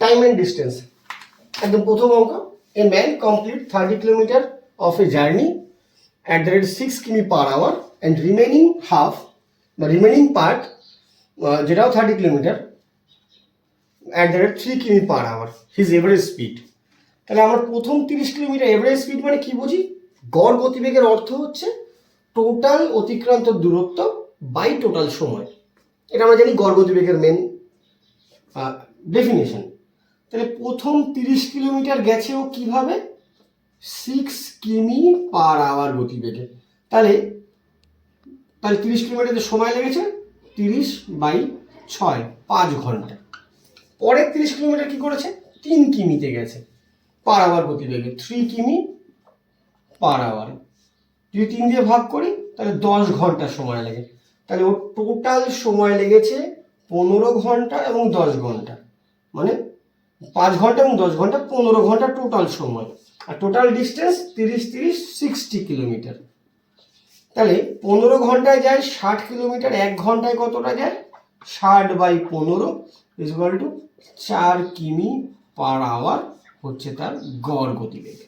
Time and distance একদম প্রথম অঙ্ক। A man complete 30 kilometre of a journey at the rate 6 কিমি per hour and remaining half বা remaining part যেটাও 30 kilometre at the rate 3 কিমি per hour his average speed. তাহলে আমরা প্রথম 30 কিলোমিটার এভারেজ স্পিড মানে কি বুঝি? গড় গতিবেগের অর্থ হচ্ছে টোটাল অতিক্রান্ত দূরত্ব বাই টোটাল সময়। এটা আমরা জানি গড় গতিবেগের মেন ডেফিনেশন। তাহলে প্রথম 30 কিলোমিটার গেছে ও কিভাবে? 6 কিমি পার আওয়ার গতিবেগে। তাহলে 30 কিলোমিটার সময় লেগেছে 30/6 5 ঘন্টা। পরের 30 কিলোমিটার কি করেছে? 3 কিমিতে গেছে পার আওয়ার গতিবেগে, 3 কিমি পার আওয়ার। যদি 3 দিয়ে ভাগ করি তাহলে 10 ঘন্টা সময় লাগে। তাহলে ওর টোটাল সময় লেগেছে 15 ঘন্টা এবং 10 ঘন্টা, মানে 5 ঘন্টা এবং 10 ঘন্টা 15 ঘন্টা টোটাল সময়। আর টোটাল ডিস্টেন্স 60 কিলোমিটার। তাহলে 15 ঘন্টায় যায় 60 কিলোমিটার, 1 ঘন্টায় কতটা যায়? 60/15 ইজ ইকুয়াল টু 4 কিমি পার আওয়ার হচ্ছে তার গড় গতিবেগ।